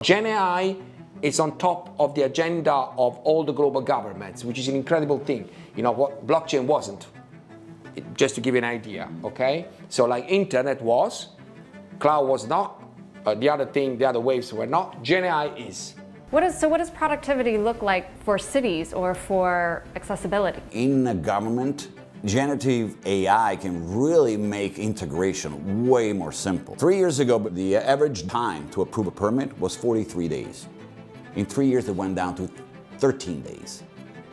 GenAI is on top of the agenda of all the global governments, which is an incredible thing. You know what blockchain wasn't, just to give you an idea, okay? So like internet was, cloud was not, the other waves were not, GenAI is. What does productivity look like for cities or for accessibility? In a government, generative AI can really make integration way more simple. 3 years ago, the average time to approve a permit was 43 days. In 3 years, it went down to 13 days.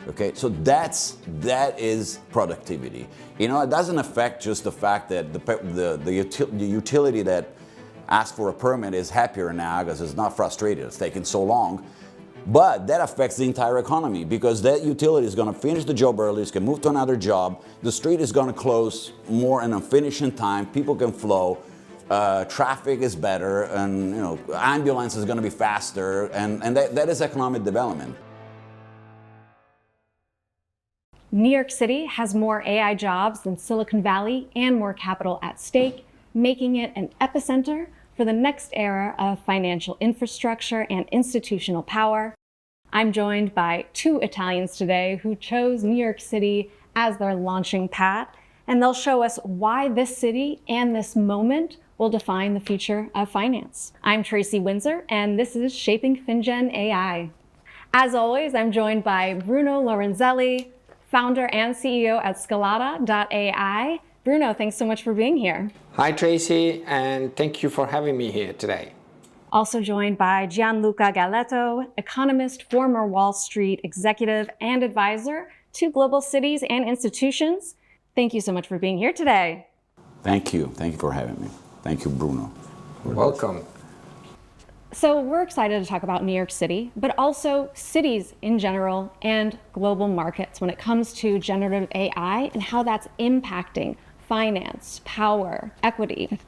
Okay, so that is productivity. You know, it doesn't affect just the fact that the utility that asked for a permit is happier now because it's not frustrated, it's taken so long. But that affects the entire economy because that utility is going to finish the job early, it's going to move to another job, the street is going to close more in a finishing time, people can flow, traffic is better, and you know, ambulance is going to be faster, and that is economic development. New York City has more AI jobs than Silicon Valley and more capital at stake, making it an epicenter for the next era of financial infrastructure and institutional power. I'm joined by two Italians today who chose New York City as their launching pad, and they'll show us why this city and this moment will define the future of finance. I'm Tracy Windsor, and this is Shaping FinGen AI. As always, I'm joined by Bruno Lorenzelli, founder and CEO at Scalata.ai. Bruno, thanks so much for being here. Hi Tracy, and thank you for having me here today. Also joined by Gianluca Galletto, economist, former Wall Street executive, and advisor to global cities and institutions. Thank you so much for being here today. Thank you for having me. Thank you, Bruno. Welcome. So we're excited to talk about New York City, but also cities in general and global markets when it comes to generative AI and how that's impacting finance, power, equity.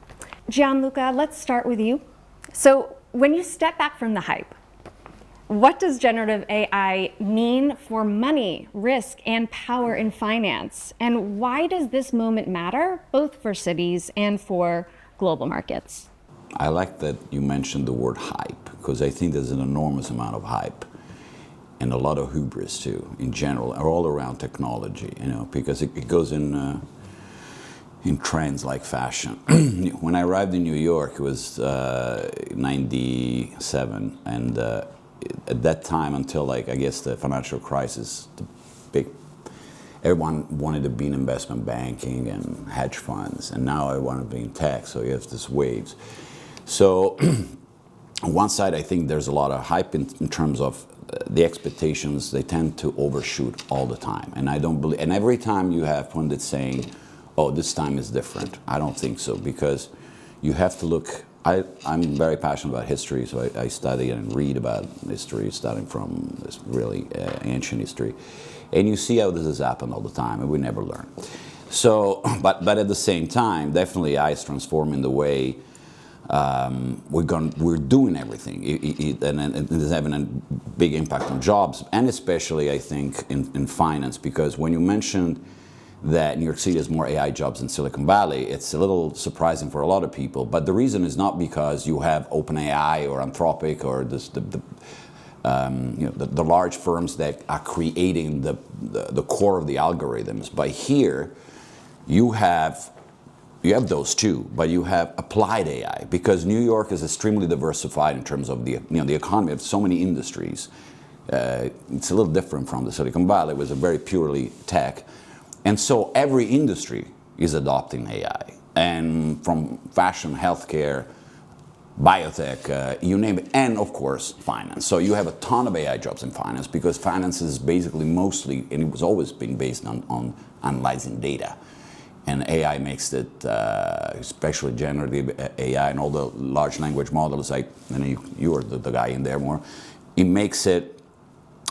Gianluca, let's start with you. So when you step back from the hype, what does generative AI mean for money, risk, and power in finance? And why does this moment matter, both for cities and for global markets? I like that you mentioned the word hype, because I think there's an enormous amount of hype and a lot of hubris too, in general, all around technology, you know, because it goes in trends like fashion. When I arrived in New York, it was 97, and at that time, until like, I guess the financial crisis, everyone wanted to be in investment banking and hedge funds, and now everyone to be in tech, so you have these waves. So on one side, I think there's a lot of hype in terms of the expectations. They tend to overshoot all the time, and I don't believe, and every time you have pundits saying, oh, this time is different. I don't think so, because you have to look, I'm very passionate about history, so I study and read about history, starting from this really ancient history. And you see how this has happened all the time, and we never learn. So, but at the same time, definitely AI is transforming the way we're doing everything, and it is having a big impact on jobs, and especially, I think, in finance, because when you mentioned that New York City has more AI jobs than Silicon Valley, it's a little surprising for a lot of people. But the reason is not because you have OpenAI or Anthropic or the large firms that are creating the core of the algorithms. But here, you have those too, but you have applied AI, because New York is extremely diversified in terms of the economy of so many industries. It's a little different from the Silicon Valley. It was a very purely tech. And so every industry is adopting AI, and from fashion, healthcare, biotech, you name it, and of course, finance. So you have a ton of AI jobs in finance, because finance is basically mostly, and it was always been based on analyzing data. And AI makes it, especially generative AI and all the large language models, like, and you are the guy in there more, it makes it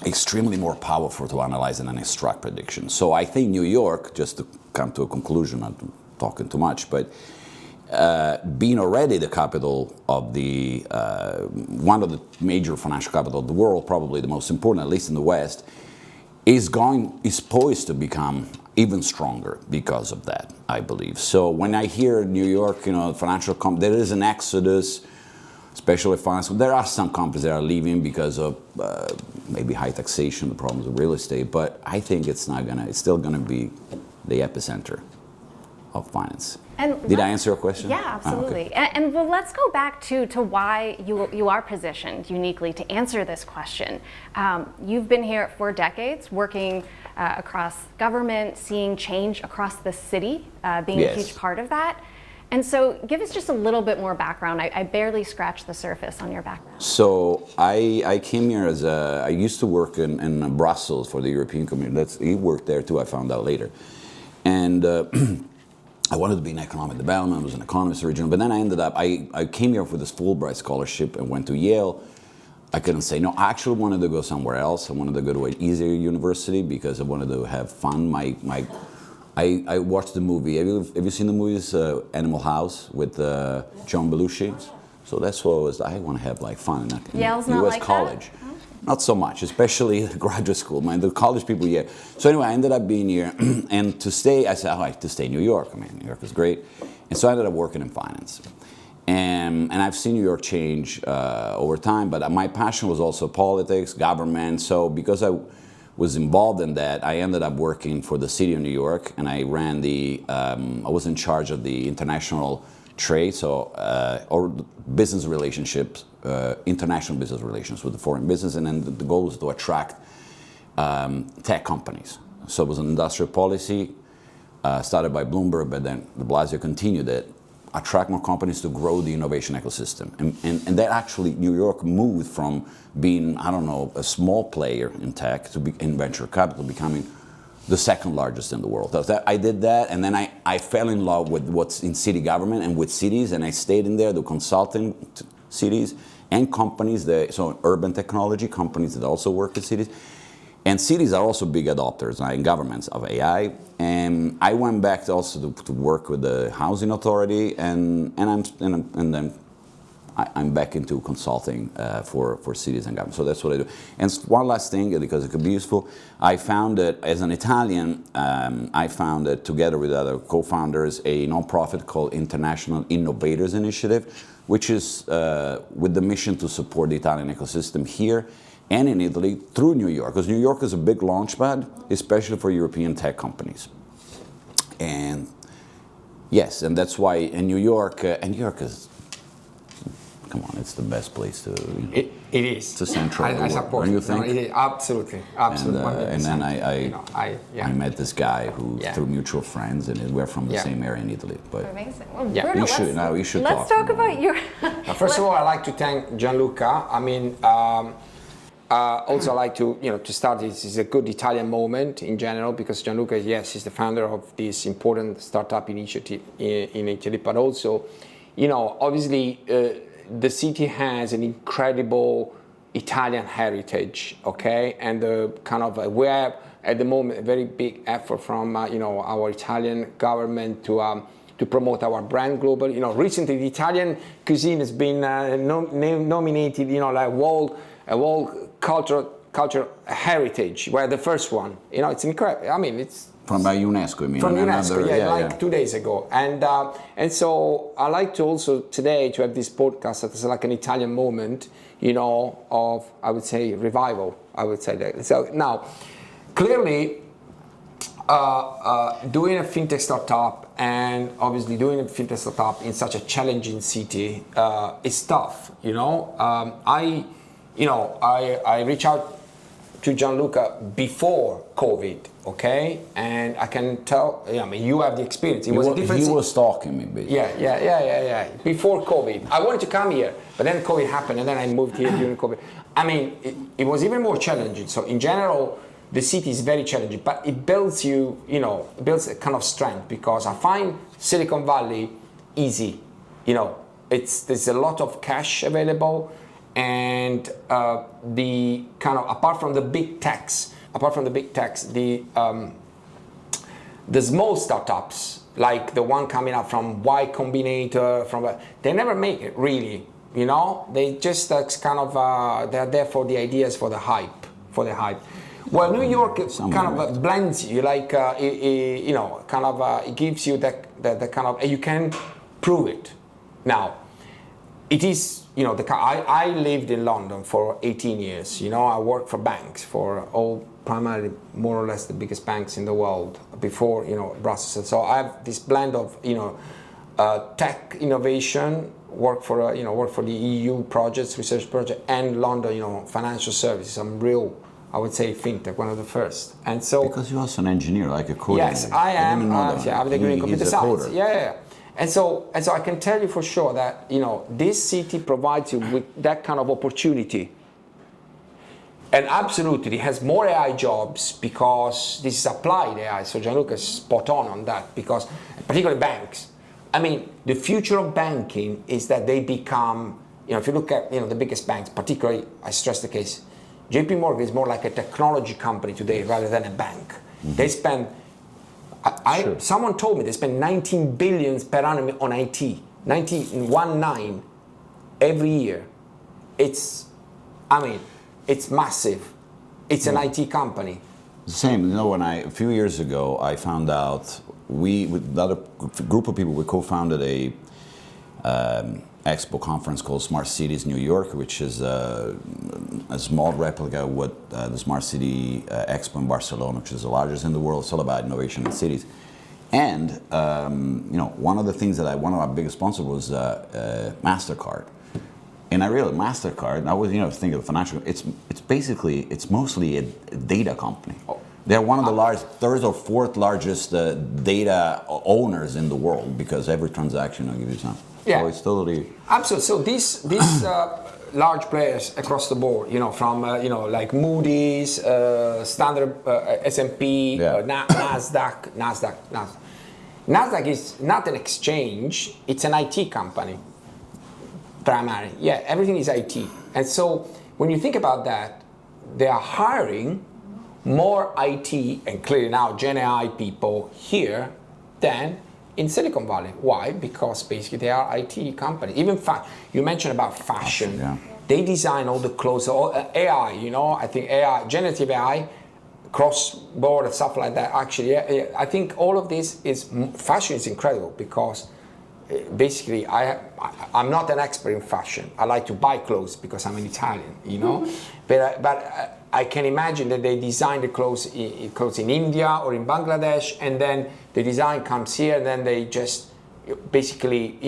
extremely more powerful to analyze and extract predictions. So I think New York, just to come to a conclusion, not talking too much, but being already the capital of one of the major financial capital of the world, probably the most important, at least in the West, is poised to become even stronger because of that, I believe. So when I hear New York, there is an exodus especially finance. There are some companies that are leaving because of maybe high taxation, the problems with real estate, but I think it's still gonna be the epicenter of finance. Did I answer your question? Yeah, absolutely. Okay. And well, let's go back to why you are positioned uniquely to answer this question. You've been here for decades, working across government, seeing change across the city, being Yes. a huge part of that. And so give us just a little bit more background. I barely scratched the surface on your background. So I came here I used to work in Brussels for the European Community. He worked there too, I found out later. And I wanted to be in economic development. I was an economist originally, but then I ended up, I came here for this Fulbright scholarship and went to Yale. I couldn't say no. I actually wanted to go somewhere else. I wanted to go to an easier university because I wanted to have fun. I watched the movie. Have you seen the movies Animal House with John Belushi? So that's what I want to have like fun in Yale's not U.S. like college. that? Oh. Not so much, especially graduate school. The college people, yeah. So anyway, I ended up being here, and to stay, I said, I like to stay in New York. I mean, New York is great. And so I ended up working in finance. And I've seen New York change over time, but my passion was also politics, government. So because I was involved in that, I ended up working for the city of New York, and I ran I was in charge of the international trade, or business relationships, international business relations with the foreign business, and then the goal was to attract tech companies. So it was an industrial policy started by Bloomberg, but then de Blasio continued it, attract more companies to grow the innovation ecosystem. And that actually, New York moved from being, I don't know, a small player in tech to be in venture capital, becoming the second largest in the world. I did that, and then I fell in love with what's in city government and with cities, and I stayed in there, do consulting to cities and companies, so urban technology companies that also work with cities. And cities are also big adopters in governments of AI. And I went back also to work with the housing authority, and then I'm back into consulting for cities and government. So that's what I do. And one last thing, because it could be useful, I founded, as an Italian, I founded together with other co-founders a nonprofit called International Innovators Initiative, which is with the mission to support the Italian ecosystem here and in Italy through New York, because New York is a big launchpad, especially for European tech companies. And yes, and that's why in New York is, come on, it's the best place to. It is. To central. I support. Don't you think? No, it is, absolutely. And then I met this guy who through mutual friends, and we're from the same area in Italy. But amazing. Well, Yeah. Bruno, we should let's talk about your. first of all, I'd like to thank Gianluca. I mean, also, I like to start. This is a good Italian moment in general because Gianluca, yes, is the founder of this important startup initiative in Italy, but also, obviously, the city has an incredible Italian heritage, okay, and we have at the moment a very big effort from our Italian government to promote our brand globally. Recently the Italian cuisine has been nominated, like world cultural heritage. We're the first one. It's incredible. I mean, it's from UNESCO. I mean, from UNESCO, 2 days ago. And so I like to also today to have this podcast as like an Italian moment, of, I would say, revival. I would say that. So now, clearly, doing a fintech startup and obviously doing a fintech startup in such a challenging city is tough. I reached out to Gianluca before COVID, okay? And I can tell, you have the experience. It was a different. He was stalking me, basically. Yeah. Before COVID. I wanted to come here, but then COVID happened, and then I moved here during COVID. I mean, it was even more challenging. So in general, the city is very challenging, but it builds it builds a kind of strength, because I find Silicon Valley easy. There's a lot of cash available. And the kind of apart from the big techs, the small startups like the one coming up from Y Combinator, they never make it really. They just they're there for the ideas, for the hype. Well, New York kind of blends you, like it gives you the kind of, you can prove it. Now, it is, I lived in London for 18 years. I worked for banks, for all primarily more or less the biggest banks in the world before, Brussels. So I have this blend of, tech innovation, work for the EU projects, research project, and London, financial services. I'm real, I would say, fintech, one of the first. And so because you're also an engineer, like a coder. yes, I am. I have a degree in computer science. Coder. Yeah. And so I can tell you for sure that this city provides you with that kind of opportunity. And absolutely, it has more AI jobs because this is applied AI. So Gianluca is spot on that, because particularly banks. I mean, the future of banking is that they become, if you look at the biggest banks, particularly, I stress the case, JP Morgan is more like a technology company today rather than a bank. Mm-hmm. They spend, Sure. Someone told me they spend 19 billion per annum on IT, 19 every year. It's massive. It's an IT company. Same, when a few years ago, I found out, with another group of people, we co-founded a expo conference called Smart Cities New York, which is a small replica of what the Smart City Expo in Barcelona, which is the largest in the world. It's all about innovation in cities. And one of the things one of our biggest sponsors was MasterCard. And I realized MasterCard, I was thinking of financial. It's mostly a data company. They're one of the third or fourth largest data owners in the world, because every transaction will give you some. Yeah. So it's totally absolutely. So these large players across the board, from like Moody's, Standard, S&P, Nasdaq. Nasdaq is not an exchange; it's an IT company. Primarily, yeah, everything is IT. And so when you think about that, they are hiring more IT and clearly now GenAI people here than in Silicon Valley. Why? Because basically they are IT companies. Even you mentioned about fashion. Yeah. They design all the clothes, all AI. I think AI, generative AI, cross-border stuff like that. Actually, I think all of this fashion is incredible because. Basically, I'm not an expert in fashion. I like to buy clothes because I'm an Italian, But I can imagine that they design the clothes in India or in Bangladesh, and then the design comes here, and then they just basically,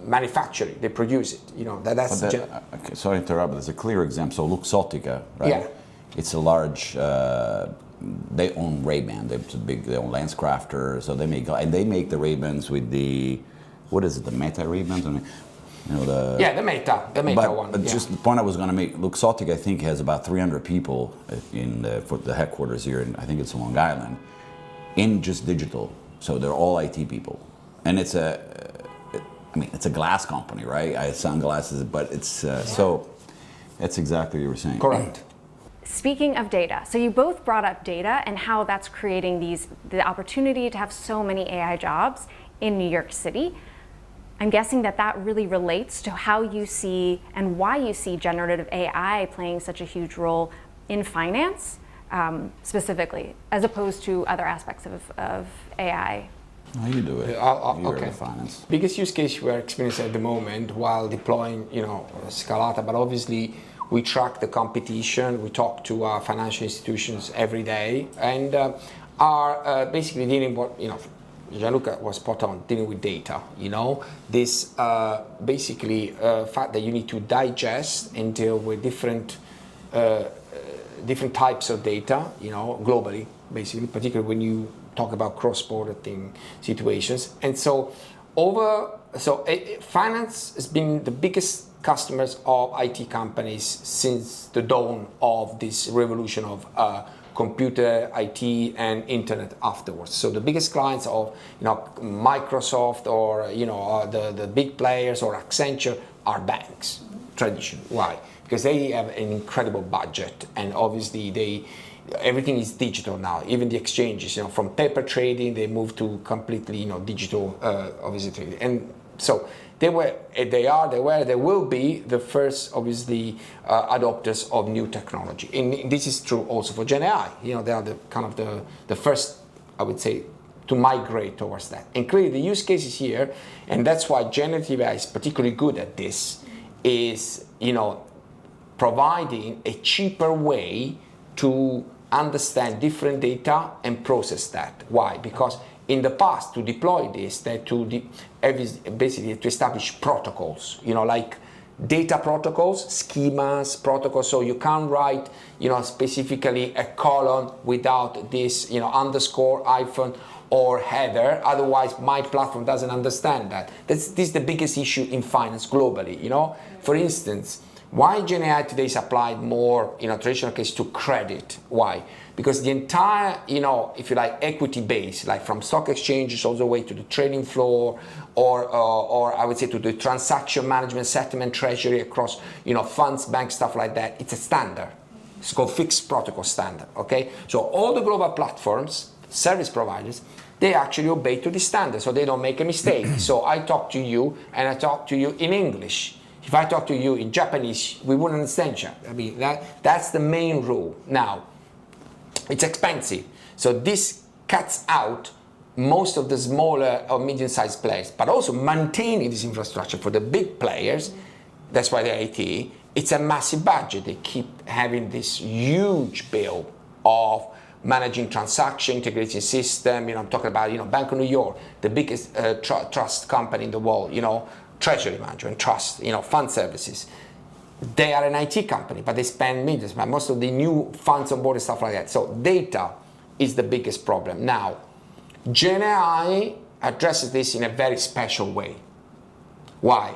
manufacture it. They produce it. Okay, sorry to interrupt, but there's a clear example. So Luxottica, right? Yeah. It's a large. They own Ray-Ban. They own LensCrafter. So they make the Ray-Bans with the. What is it? The Meta Ray-Bans? The Meta one. But just the point I was going to make. Luxottica, I think, has about 300 people for the headquarters here, and I think it's on Long Island, in just digital. So they're all IT people, and it's a glass company, right? I have sunglasses, but it's so. That's exactly what you were saying. Correct. Speaking of data, so you both brought up data and how that's creating the opportunity to have so many AI jobs in New York City. I'm guessing that really relates to how you see and why you see generative AI playing such a huge role in finance, specifically, as opposed to other aspects of AI. How you do it? Okay. Finance. Biggest use case we're experiencing at the moment while deploying, Scalata, but obviously we track the competition. We talk to our financial institutions every day, and are basically dealing with Gianluca was spot on, dealing with data, this basically fact that you need to digest and deal with different types of data, globally, basically, particularly when you talk about cross-border situations. And so finance has been the biggest customers of IT companies since the dawn of this revolution of computer, IT, and internet afterwards. So the biggest clients of Microsoft or the big players or Accenture are banks, tradition. Why? Because they have an incredible budget, and obviously everything is digital now. Even the exchanges, from paper trading, they move to completely digital, obviously trading. And so they will be the first, obviously, adopters of new technology. And this is true also for GenAI. They are the first, I would say, to migrate towards that. And clearly the use cases here, and that's why generative AI is particularly good at this, is, providing a cheaper way to understand different data and process that. Why? Because in the past, to deploy this, they had to basically to establish protocols, like data protocols, schemas, protocols. So you can't write, specifically a colon without this, underscore, hyphen, or header. Otherwise, my platform doesn't understand that. This is the biggest issue in finance globally. For instance, why GenAI today is applied more in a traditional case to credit? Why? Because the entire, if you like, equity base, like from stock exchanges all the way to the trading floor, or I would say to the transaction management, settlement, treasury across, funds, banks, stuff like that, it's a standard. It's called fixed protocol standard, okay? So all the global platforms, service providers, they actually obey to this standard, so they don't make a mistake. So I talk to you, and I talk to you in English. If I talk to you in Japanese, we wouldn't understand each other. I mean, that's the main rule. Now, it's expensive. So this cuts out most of the smaller or medium-sized players, but also maintaining this infrastructure for the big players, that's why they're IT, it's a massive budget. They keep having this huge bill of managing transaction, integrating system, I'm talking about, Bank of New York, the biggest trust company in the world, treasury management, trust, fund services. They are an IT company, but they spend millions. But most of the new funds on board and stuff like that. So data is the biggest problem. Now, GenAI addresses this in a very special way. Why?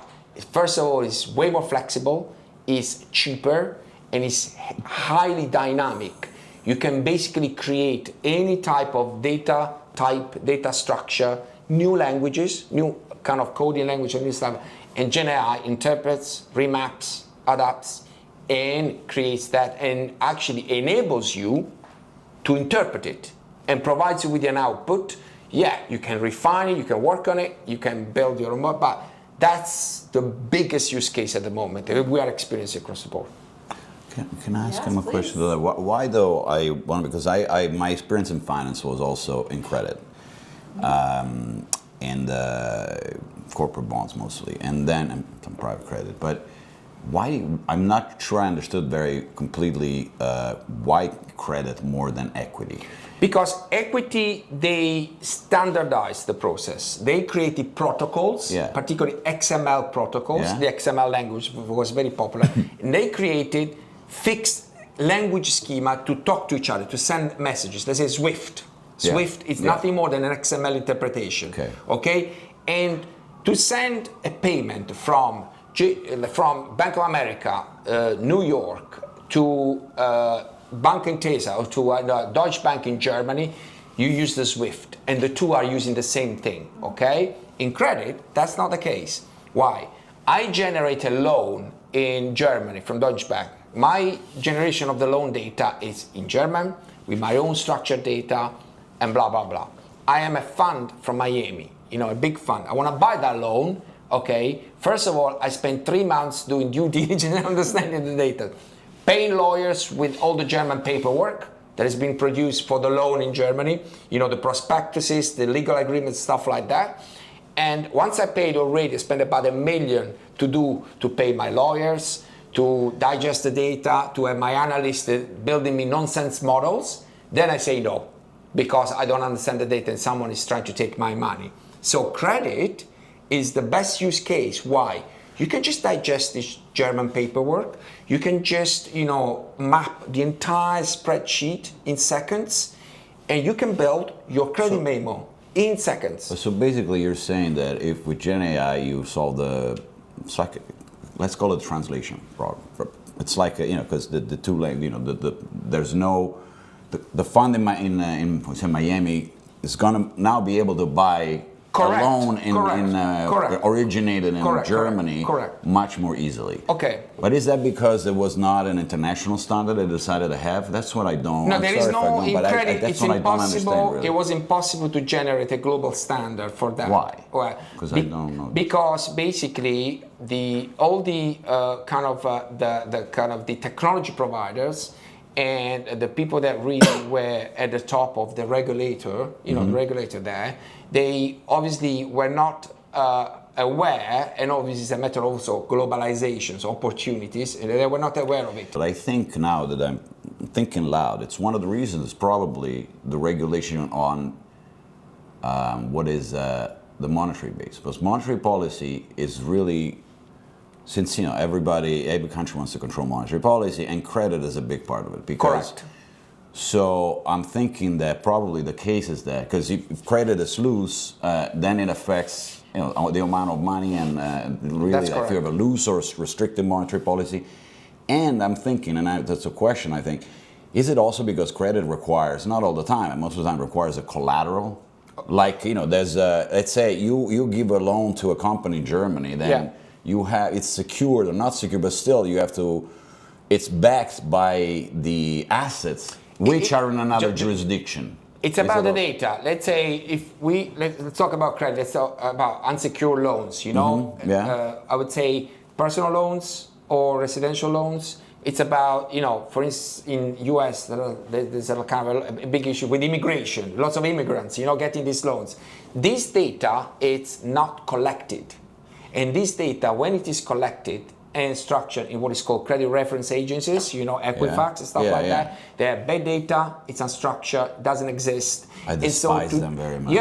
First of all, it's way more flexible, it's cheaper, and it's highly dynamic. You can basically create any type of data type, data structure, new languages, new kind of coding language and new stuff, and GenAI interprets, remaps, adapts, and creates that, and actually enables you to interpret it and provides you with an output. Yeah, you can refine it, you can work on it, you can build your own, but that's the biggest use case at the moment that we are experiencing across the board. Can I ask him a please. question? Why though? Because my experience in finance was also in credit, and corporate bonds mostly, and then some private credit. But why? I'm not sure I understood very completely why credit more than equity. Because equity, they standardized the process. They created protocols, particularly XML protocols. The XML language was very popular. And they created fixed language schema to talk to each other, to send messages. They say Swift. Swift is nothing more than an XML interpretation. Okay? And to send a payment from Bank of America, New York, to Bank Intesa or to Deutsche Bank in Germany, you use the Swift, and the two are using the same thing, okay? In credit, that's not the case. Why? I generate a loan in Germany from Deutsche Bank. My generation of the loan data is in German, with my own structured data, and blah, blah, blah. I am a fund from Miami, a big fund. I want to buy that loan, okay? First of all, I spent 3 months doing due diligence and understanding the data. Paying lawyers with all the German paperwork that has been produced for the loan in Germany, the prospectuses, the legal agreements, stuff like that. And once I paid already, I spent about $1 million to pay my lawyers, to digest the data, to have my analysts building me nonsense models. Then I say no, because I don't understand the data and someone is trying to take my money. So credit is the best use case. Why? You can just digest this German paperwork. You can just, map the entire spreadsheet in seconds, and you can build your credit memo in seconds. So basically, you're saying that if with GenAI you solve let's call it translation problem. It's like because the two language, there's no the fund in Miami is gonna now be able to buy. Correct. A loan originated in Germany much more easily. Okay. But is that because it was not an international standard they decided to have? That's what I don't. No, there is no in credit. That's It's what I don't impossible. understand, really. It was impossible to generate a global standard for that. Why? Well, because I don't know. Because basically all the technology providers and the people that really were at the top of the regulator, the regulator there, they obviously were not aware, and obviously it's a matter of also globalizations, opportunities, and they were not aware of it. But I think now that I'm thinking loud, it's one of the reasons probably the regulation on what is the monetary base. Because monetary policy is really, since every country wants to control monetary policy, and credit is a big part of it. Because, correct. So I'm thinking that probably the case is that, because if credit is loose, then it affects the amount of money and really the fear of a loose or restricted monetary policy. And I'm thinking, and that's a question I think, is it also because credit requires, not all the time, most of the time requires a collateral? Like, there's let's say you give a loan to a company in Germany, then you have, it's secured or not secure, but still you have to, it's backed by the assets which are in another jurisdiction. It's about the data. Let's say let's talk about credit. Let's talk about unsecured loans. I would say personal loans or residential loans. It's about for instance, in US there's a kind of a big issue with immigration. Lots of immigrants, getting these loans. This data, it's not collected, and this data, when it is collected and structured in what is called credit reference agencies, Equifax and stuff like that. They have bad data, it's unstructured, doesn't exist. I despise them very much.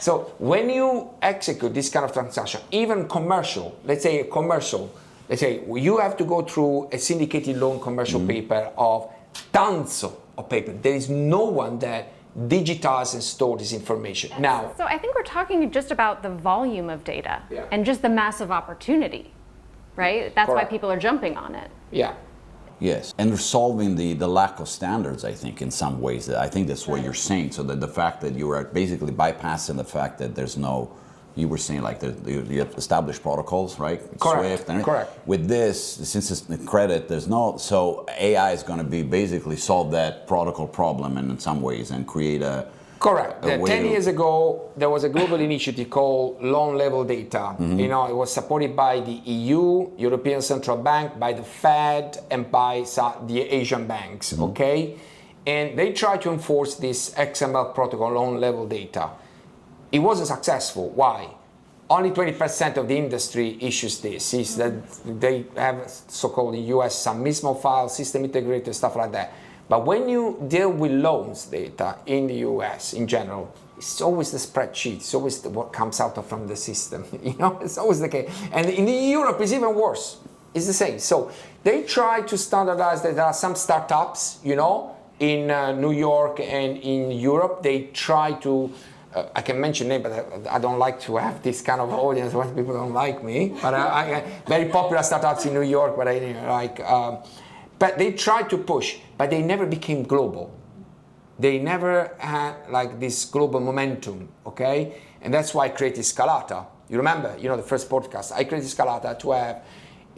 So when you execute this kind of transaction, even commercial, let's say you have to go through a syndicated loan commercial paper of tons of paper. There is no one that digitize and store this information. Now, so I think we're talking just about the volume of data and just the massive opportunity, right? That's why people are jumping on it. Yeah. Yes, and resolving the lack of standards, I think, in some ways. I think that's what you're saying. So that the fact that you are basically bypassing the fact that there's no, you were saying like you have established protocols, right? Correct. Swift. And correct. With this, since it's credit, there's no, so AI is going to be basically solve that protocol problem in some ways and create a. Correct. 10 years ago, there was a global initiative called Loan Level Data. It was supported by the EU, European Central Bank, by the Fed, and by the Asian banks, okay? And they tried to enforce this XML protocol, Loan Level Data. It wasn't successful. Why? Only 20% of the industry issues this. Is that they have so-called in US some MISMO files, system integrator, stuff like that. But when you deal with loans data in the US in general, it's always the spreadsheet. It's always what comes out from the system. It's always the case. And in Europe, it's even worse. It's the same. So they try to standardize that. There are some startups, in New York and in Europe. They try to. I can mention name, but I don't like to have this kind of audience when people don't like me. But I very popular startups in New York, but I like. But they tried to push, but they never became global. They never had like this global momentum, okay? And that's why I created Scalata. You remember, the first podcast, I created Scalata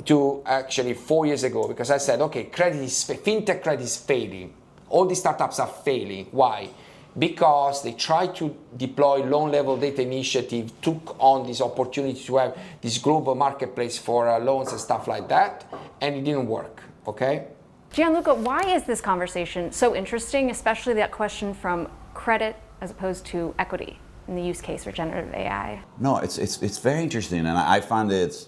to actually 4 years ago, because I said, okay, fintech credit is failing. All these startups are failing. Why? Because they tried to deploy loan level data initiative, took on this opportunity to have this global marketplace for loans and stuff like that, and it didn't work. Okay. Gianluca, why is this conversation so interesting, especially that question from credit as opposed to equity in the use case for generative AI? No, it's very interesting, and I find it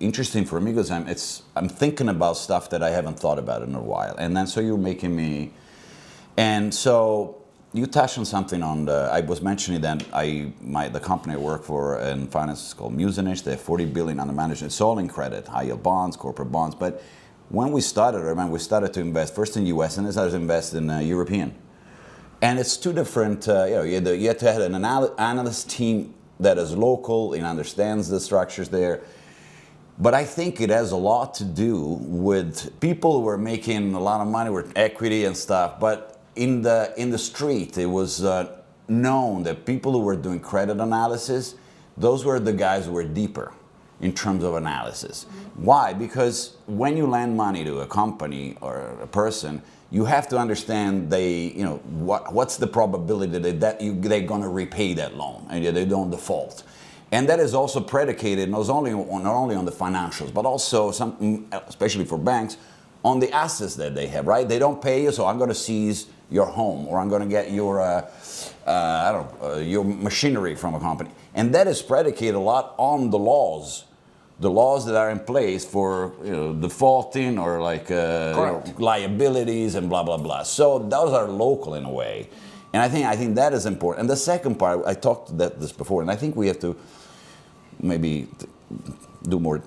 interesting for me because I'm thinking about stuff that I haven't thought about in a while, and then so you're making me, and so you touched on something I was mentioning that the company I work for in finance is called Musinich. They have 40 billion under management. It's all in credit, high yield bonds, corporate bonds, but when we started, I remember we started to invest first in US and then started to invest in European. And it's two different, you have to have an analyst team that is local and understands the structures there. But I think it has a lot to do with people who are making a lot of money with equity and stuff. But in the street, it was known that people who were doing credit analysis, those were the guys who were deeper in terms of analysis. Why? Because when you lend money to a company or a person, you have to understand what's the probability that they're going to repay that loan and they don't default. And that is also predicated not only on the financials, but also especially for banks, on the assets that they have, right? They don't pay you, so I'm going to seize your home, or I'm going to get your your machinery from a company. And that is predicated a lot on the laws that are in place for defaulting or like liabilities and blah blah blah. So those are local in a way, and I think that is important. And the second part, I talked about this before, and I think we have to maybe do more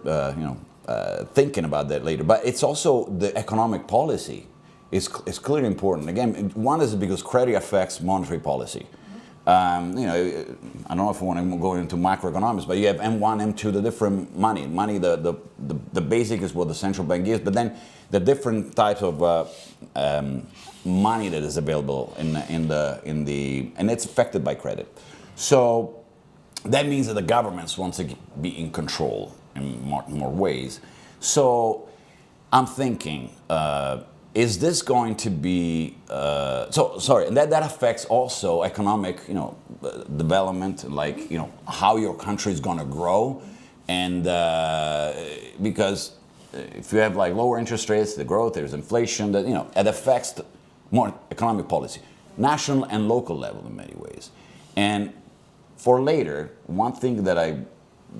thinking about that later. But it's also the economic policy is clearly important. Again, one is because credit affects monetary policy. I don't know if I want to go into macroeconomics, but you have M1, M2, the different money. The basic is what the central bank gives, but then the different types of money that is available and it's affected by credit. So that means that the governments want to be in control in more ways. So I'm thinking, is this going to be and that affects also economic development, like how your country is going to grow, and because if you have like lower interest rates, the growth, there's inflation, that it affects more economic policy, national and local level in many ways. And for later, one thing that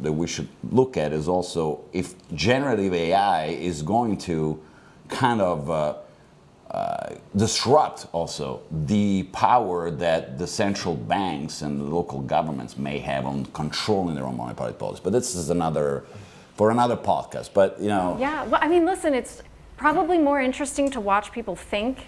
we should look at is also if generative AI is going to kind of disrupt also the power that the central banks and the local governments may have on controlling their own monetary policy. But this is for another podcast. But Yeah, well, I mean, listen, it's probably more interesting to watch people think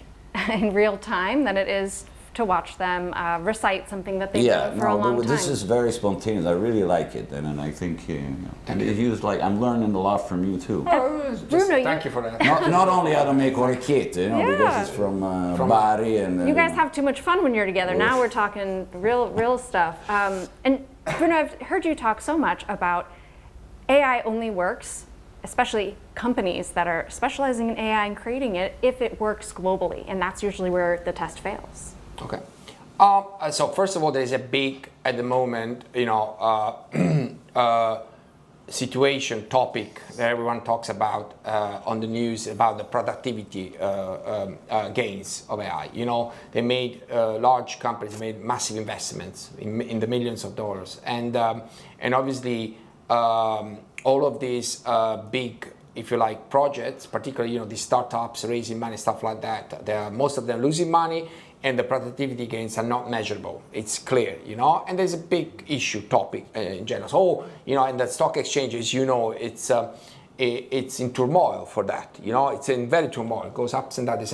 in real time than it is to watch them recite something that they've done for a long time. This is very spontaneous. I really like it, and I think I'm learning a lot from you too. Bruno, thank you for that. Not only how to make orecchiette, because it's from Bari, and you guys have too much fun when you're together. Now we're talking real stuff. And Bruno, I've heard you talk so much about AI only works, especially companies that are specializing in AI and creating it, if it works globally, and that's usually where the test fails. Okay. So first of all, there is a big, at the moment, situation topic that everyone talks about on the news about the productivity gains of AI. They made large companies made massive investments in the millions of dollars, and obviously all of these big, if you like, projects, particularly these startups raising money, stuff like that. Most of them losing money. And the productivity gains are not measurable. It's clear, and there's a big topic in general. So, and the stock exchanges, it's in turmoil for that. It's in very turmoil. It goes ups and downs.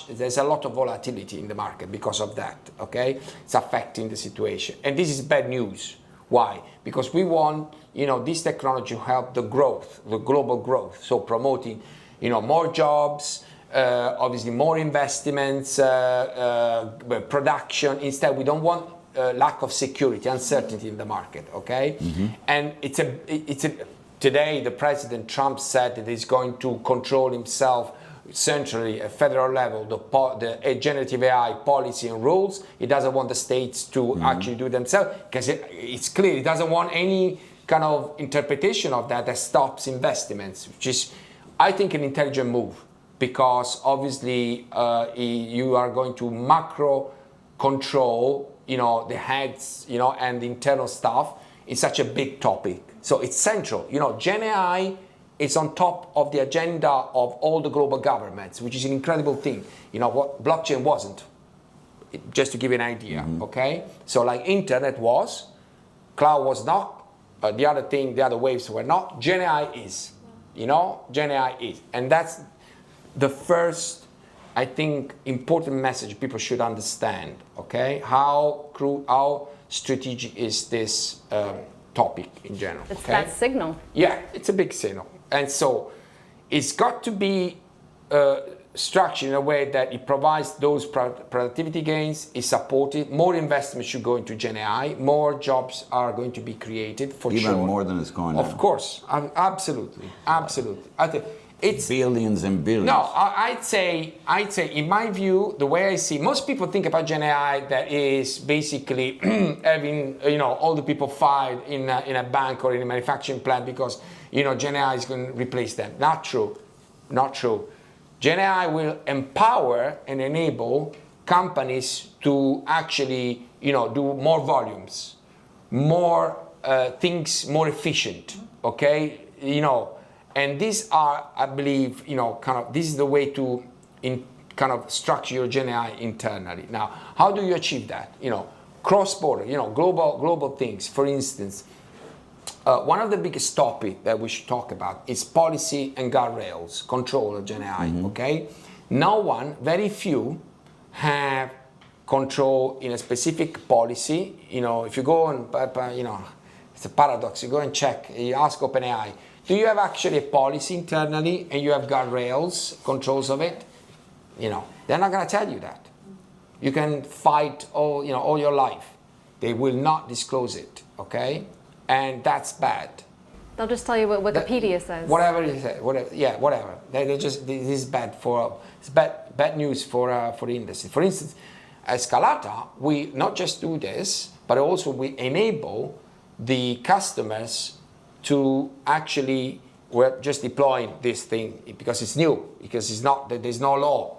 There's a lot of volatility in the market because of that. Okay, it's affecting the situation, and this is bad news. Why? Because we want, this technology to help the growth, the global growth. So promoting, more jobs. Obviously more investments, production. Instead, we don't want lack of security, uncertainty in the market, okay? Mm-hmm. And today the President Trump said that he's going to control himself centrally at federal level, the generative AI policy and rules. He doesn't want the states to actually do it themselves, because it's clear he doesn't want any kind of interpretation of that stops investments, which is, I think, an intelligent move. Because obviously you are going to macro control, the heads, and the internal stuff in such a big topic. So it's central. GenAI is on top of the agenda of all the global governments, which is an incredible thing. What blockchain wasn't. Just to give you an idea, okay? So like internet was, cloud was not, the other waves were not. GenAI is, GenAI is, and that's the first, I think, important message people should understand, okay? How strategic is this topic in general, It's okay? that signal. Yeah, it's a big signal. And so it's got to be structured in a way that it provides those productivity gains, is supported, more investment should go into GenAI, more jobs are going to be created, for sure. Even more than it's going on. Of course, absolutely. I think it's billions and billions. No, I'd say, in my view, the way I see, most people think about GenAI that is basically having, all the people fired in a bank or in a manufacturing plant because, GenAI is going to replace them. Not true. GenAI will empower and enable companies to actually, do more volumes, more things more efficient, okay? And these are, I believe, this is the way to kind of structure your GenAI internally. Now, how do you achieve that? Cross-border, global things. For instance, one of the biggest topics that we should talk about is policy and guardrails, control of GenAI, okay? Very few have control in a specific policy. If you go and, it's a paradox, you go and check, you ask OpenAI, do you have actually a policy internally and you have guardrails, controls of it? They're not going to tell you that. You can fight all your life. They will not disclose it, okay? And that's bad. They'll just tell you what Wikipedia says. Whatever it says, whatever. This is bad it's bad news for the industry. For instance, at Scalata, we not just do this, but also we enable the customers to actually, we're just deploying this thing because it's new, because there's no law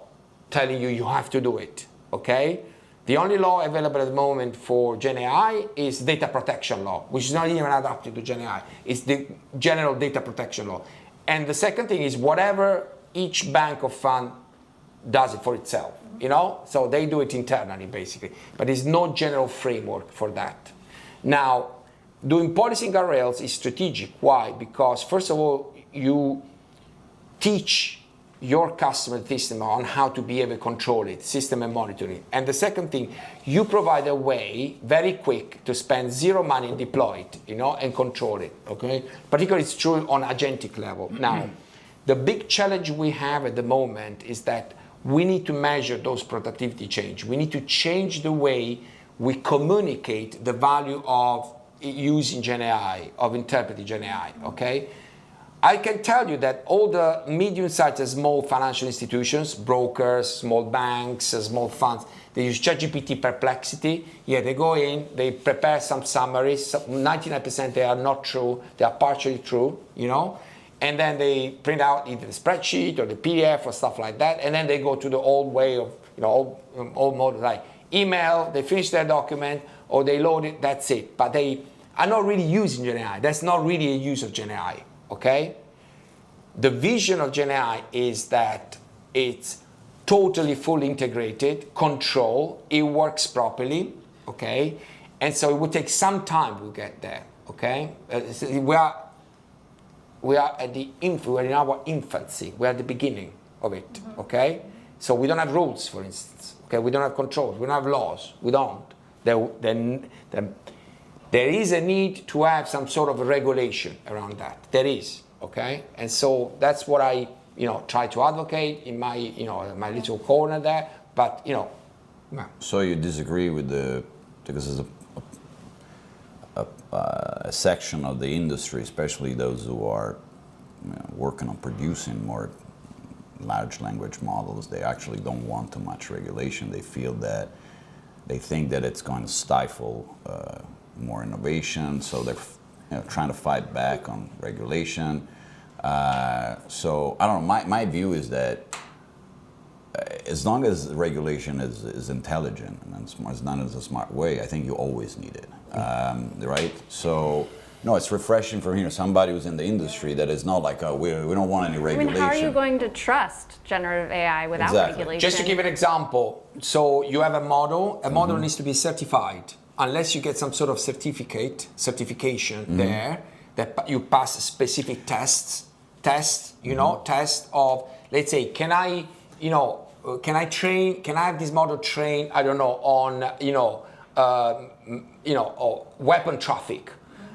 telling you have to do it, okay? The only law available at the moment for GenAI is data protection law, which is not even adapted to GenAI. It's the general data protection law. And the second thing is whatever each bank or fund does it for itself, So they do it internally, basically. But there's no general framework for that. Now, doing policy and guardrails is strategic. Why? Because, first of all, you teach your customer system on how to be able to control it, system and monitoring. And the second thing, you provide a way, very quick, to spend zero money and deploy it, and control it, okay? Particularly it's true on agentic level. Now, the big challenge we have at the moment is that we need to measure those productivity change. We need to change the way we communicate the value of using GenAI, of interpreting GenAI, okay? I can tell you that all the medium-sized and small financial institutions, brokers, small banks, small funds, they use ChatGPT Perplexity. Yeah, they go in, they prepare some summaries. 99% they are not true, they are partially true, and then they print out either the spreadsheet or the PDF or stuff like that, and then they go to the old way of, old mode, like email, they finish their document, or they load it, that's it. But they are not really using GenAI. That's not really a use of GenAI. Okay? The vision of GenAI is that it's totally fully integrated, control, it works properly, okay? And so it will take some time to get there, okay? We are in our infancy, we are at the beginning of it, okay? So we don't have rules, for instance, okay? We don't have controls, we don't have laws, we don't. There is a need to have some sort of a regulation around that. There is, okay? And so that's what I, try to advocate in my, my little corner there. But, So you disagree with because there's a section of the industry, especially those who are working on producing more large language models, they actually don't want too much regulation. They think that it's going to stifle more innovation, so they're trying to fight back on regulation. So I don't know, my view is that as long as regulation is intelligent and it's done in a smart way, I think you always need it, right? So no, it's refreshing from somebody who's in the industry that is not like, we don't want any regulation. How are you going to trust generative AI without regulation? Just to give an example, so you have a model needs to be certified. Unless you get some sort of certification there, that you pass specific tests, test of, let's say, can I have this model trained, I don't know, on, weapon traffic?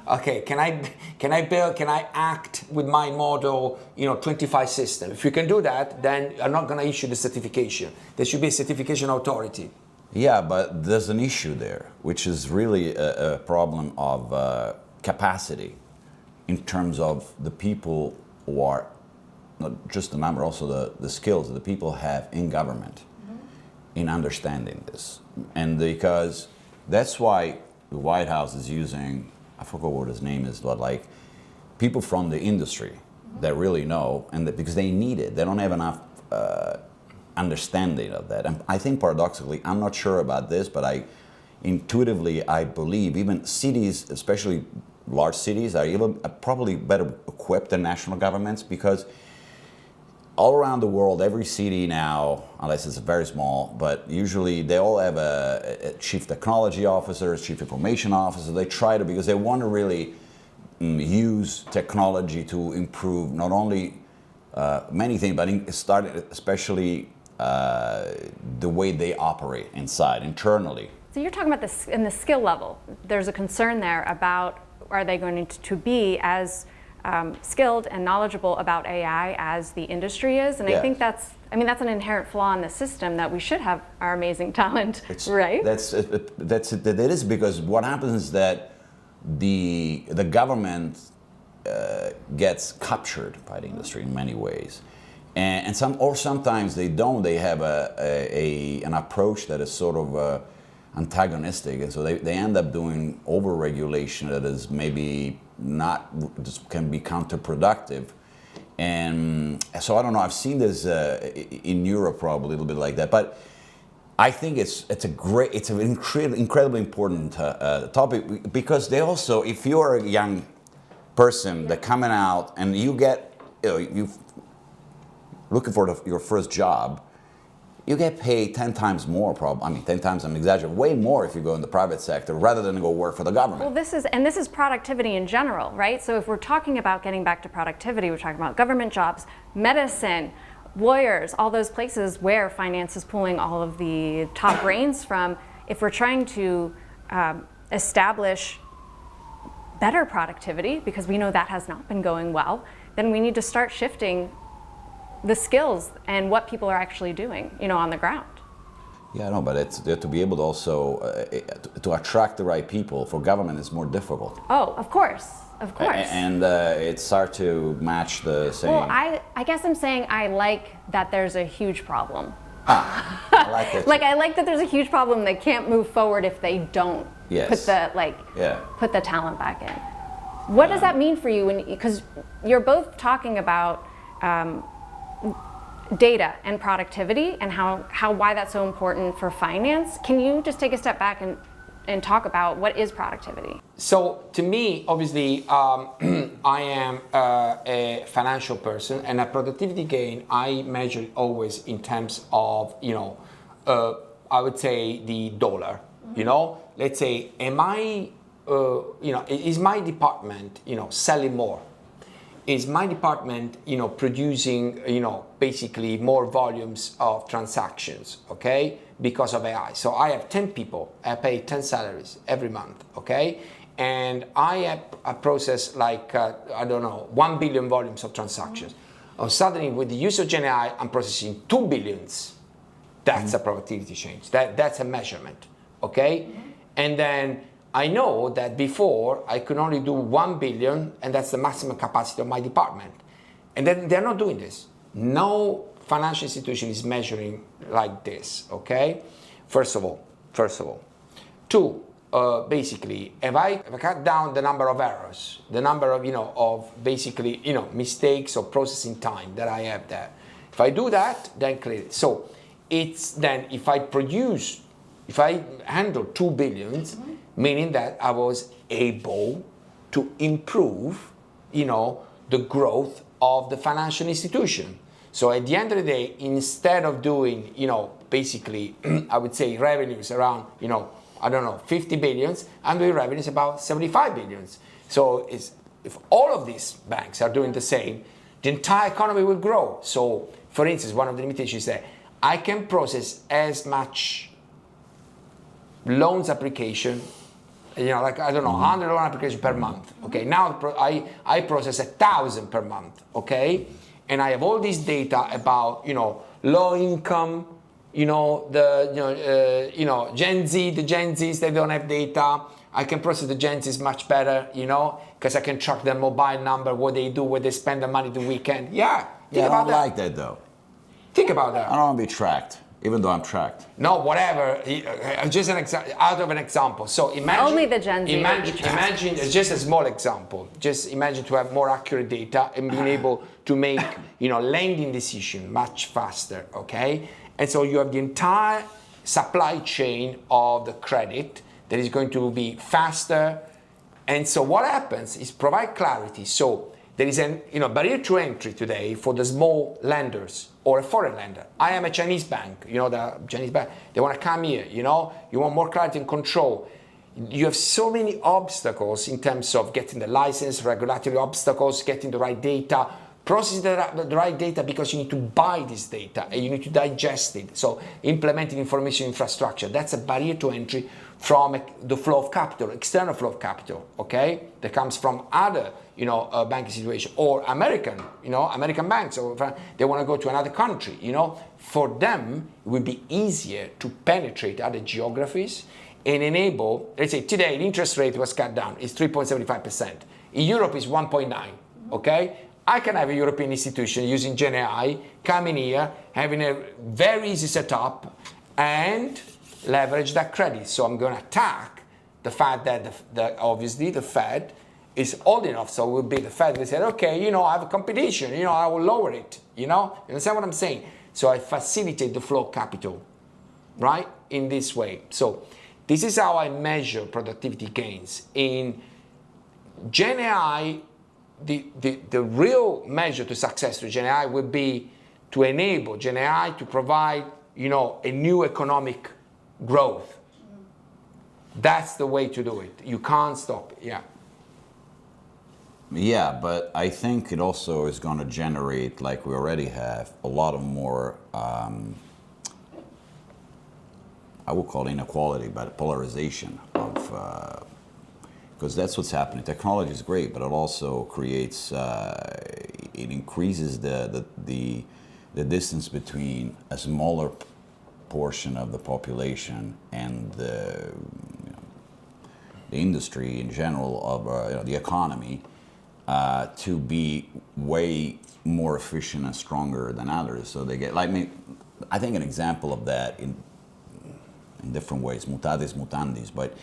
Okay, can I act with my model, 25 system? If you can do that, then I'm not going to issue the certification. There should be a certification authority. Yeah, but there's an issue there, which is really a problem of capacity in terms of the people who are, not just the number, also the skills that the people have in government in understanding this. And because that's why the White House is using, I forgot what his name is, but like people from the industry that really know, and because they need it. They don't have enough understanding of that. And I think paradoxically, I'm not sure about this, but intuitively I believe even cities, especially large cities are even probably better equipped than national governments, because all around the world, every city now, unless it's very small, but usually they all have a chief technology officer, a chief information officer. They try to, because they want to really use technology to improve not only many things, but especially the way they operate inside, internally. So you're talking about this in the skill level. There's a concern there about, are they going to be as skilled and knowledgeable about AI as the industry is? And I think that's an inherent flaw in the system, that we should have our amazing talent, right? That is, because what happens is that the government gets captured by the industry in many ways, and sometimes they don't. They have an approach that is sort of antagonistic, and so they end up doing over-regulation that is maybe not, can be counterproductive. And so I don't know, I've seen this in Europe probably a little bit like that, but I think it's an incredibly important topic, because they also, if you're a young person that coming out and you looking for your first job, you get paid 10 times more, 10 times, I'm exaggerating, way more if you go in the private sector rather than go work for the government. Well, this is productivity in general, right? So if we're talking about getting back to productivity, we're talking about government jobs, medicine, lawyers, all those places where finance is pulling all of the top brains from. If we're trying to establish better productivity, because we know that has not been going well, then we need to start shifting the skills and what people are actually doing, on the ground. Yeah, no, but to be able to also to attract the right people for government is more difficult. Oh, of course. And it's hard to match the same. Well, I guess I'm saying I like that there's a huge problem. I like it. I like that there's a huge problem. They can't move forward if they don't put the talent back in. What does that mean for you? Because you're both talking about data and productivity, and why that's so important for finance. Can you just take a step back and talk about what is productivity? So to me, obviously, I am a financial person, and a productivity gain, I measure it always in terms of, I would say the dollar. Let's say, is my department, selling more? Is my department, producing, basically more volumes of transactions, okay, because of AI? So I have 10 people, I pay 10 salaries every month, okay, and I process 1 billion volumes of transactions. Suddenly, with the use of GenAI, I'm processing 2 billions. That's a productivity change. That's a measurement, okay, and then I know that before I could only do 1 billion, and that's the maximum capacity of my department. And then they're not doing this. No financial institution is measuring like this, okay? First of all. Two, basically, if I cut down the number of errors, the number of basically, mistakes or processing time that I have there. If I do that, then clearly. So it's then if I handle 2 billions, meaning that I was able to improve, the growth of the financial institution. So at the end of the day, instead of doing, basically, I would say revenues around, 50 billions, I'm doing revenues about 75 billions. So if all of these banks are doing the same, the entire economy will grow. So, for instance, one of the limitations is that I can process as much loans application, 100 loan application per month. Okay, now I process 1,000 per month. Okay, and I have all this data about low income, Gen Z. The Gen Zs, they don't have data. I can process the Gen Zs much better, because I can track their mobile number, what they do, where they spend the money the weekend. I don't like that though. Think about that. I don't want to be tracked. Even though I'm tracked. No, whatever. Just out of an example. So imagine. Only the Gen Z. Imagine just a small example. Just imagine to have more accurate data and being able to make, lending decision much faster. Okay, and so you have the entire supply chain of the credit that is going to be faster, And so what happens is provide clarity. So there is an barrier to entry today for the small lenders or a foreign lender. I am a Chinese bank, the Chinese bank, they want to come here, you want more clarity and control. You have so many obstacles in terms of getting the license, regulatory obstacles, getting the right data, processing the right data, because you need to buy this data and you need to digest it. So implementing information infrastructure, that's a barrier to entry from the flow of capital, external flow of capital, okay? That comes from other, banking situation, or American banks, or they want to go to another country, For them, it would be easier to penetrate other geographies and enable, let's say today the interest rate was cut down, it's 3.75%. In Europe it's 1.9, okay? I can have a European institution using GenAI, coming here, having a very easy setup, and leverage that credit. So I'm going to attack the fact that obviously the Fed is old enough, so it will be the Fed. They said, okay, I have a competition, I will lower it, You understand what I'm saying? So I facilitate the flow of capital, right? In this way. So this is how I measure productivity gains. In GenAI, the real measure to success to GenAI would be to enable GenAI to provide, a new economic growth. That's the way to do it. You can't stop it, yeah. Yeah, but I think it also is going to generate, like we already have, a lot of more, I would call it inequality, but polarization of, because that's what's happening. Technology is great, but it also creates, it increases the distance between a smaller portion of the population and the industry in general of the economy to be way more efficient and stronger than others. So they get, I think an example of that in different ways, mutatis mutandis, but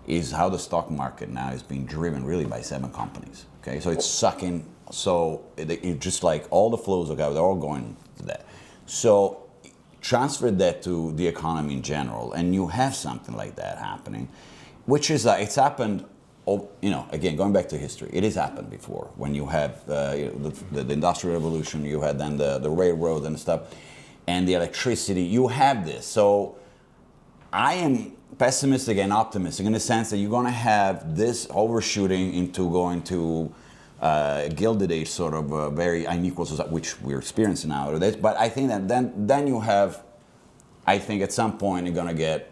is how the stock market now is being driven really by 7 companies. Okay, so it's sucking. So it just like all the flows of capital, they're all going to that. So transfer that to the economy in general, and you have something like that happening, which is it's happened. Again, going back to history, it has happened before. When you have the Industrial Revolution, you had then the railroad and stuff, and the electricity. You have this. So I am pessimistic and optimistic in the sense that you're going to have this overshooting into going to Gilded Age, sort of very unequal society, which we're experiencing nowadays. But I think that then you have, I think at some point you're going to get,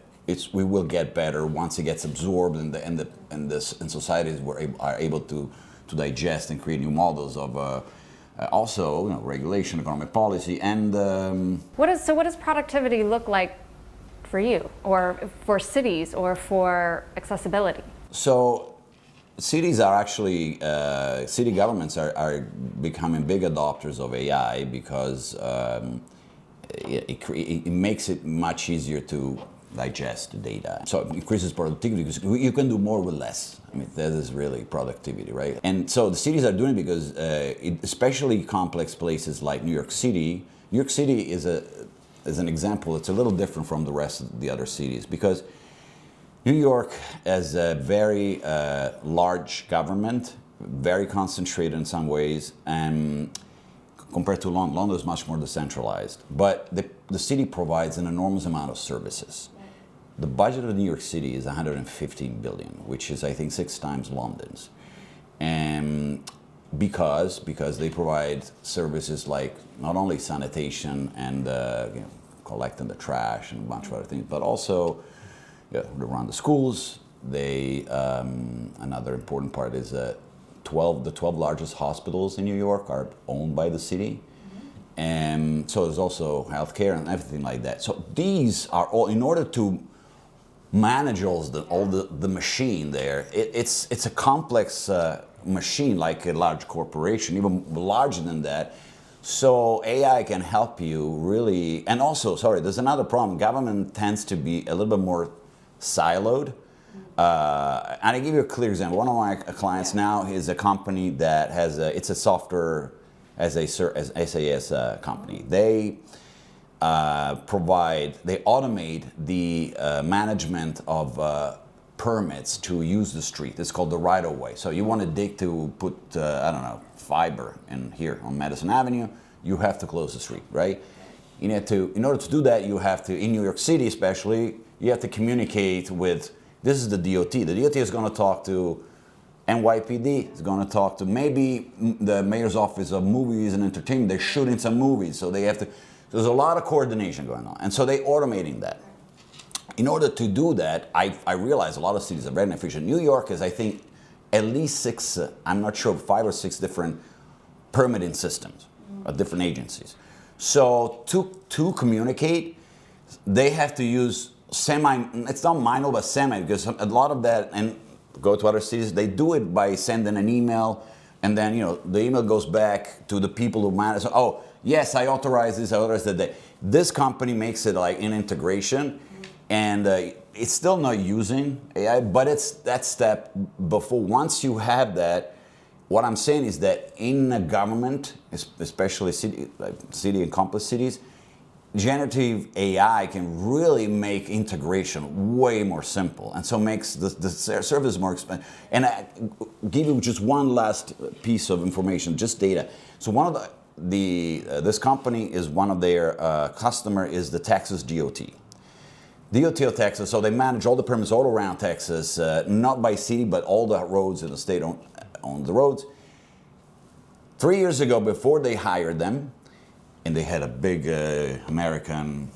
we will get better once it gets absorbed and societies are able to digest and create new models of also regulation, economic policy, and what does productivity look like for you, or for cities, or for accessibility? So cities are actually, city governments are becoming big adopters of AI because it makes it much easier to digest the data. So it increases productivity because you can do more with less. I mean, that is really productivity, right? And so the cities are doing it because especially complex places like New York City. New York City is an example. It's a little different from the rest of the other cities because New York has a very large government, very concentrated in some ways, and compared to London, London is much more decentralized. But the city provides an enormous amount of services. The budget of New York City is 115 billion, which is, I think, 6 times London's. And because they provide services like not only sanitation and collecting the trash and a bunch of other things, but also they run the schools. They another important part is the 12 largest hospitals in New York are owned by the city. And so there's also healthcare and everything like that. So these are all, in order to manage all the machine there, it's a complex machine, like a large corporation, even larger than that. So AI can help you really, and also, there's another problem. Government tends to be a little bit more siloed. And I give you a clear example. One of my clients now is a company that has it's a software as a SAS company. They they automate the management of permits to use the street. It's called the right-of-way. So you want to dig to put, I don't know, fiber in here on Madison Avenue, you have to close the street, right? You need to, in order to do that, you have to, in New York City especially, you have to communicate with, this is the DOT. The DOT is going to talk to NYPD, it's going to talk to maybe the mayor's office of movies and entertainment. They're shooting some movies, so they have to, there's a lot of coordination going on. And so they're automating that. In order to do that, I realize a lot of cities are very inefficient. New York is, I think, at least 6, I'm not sure, 5 or 6 different permitting systems of different agencies. So to communicate, they have to use it's not manual, but semi, because a lot of that, and go to other cities, they do it by sending an email, and then, the email goes back to the people who manage. Oh, yes, I authorize this, I authorize that. This company makes it like an integration, and it's still not using AI, but it's that step before. Once you have that, what I'm saying is that in a government, especially city and complex cities, generative AI can really make integration way more simple, and so makes the service more expensive. And I give you just one last piece of information, just data. So one of this company is one of their customer is the Texas DOT. DOT of Texas, so they manage all the permits all around Texas, not by city, but all the roads in the state own the roads. 3 years ago, before they hired them, and they had a big American,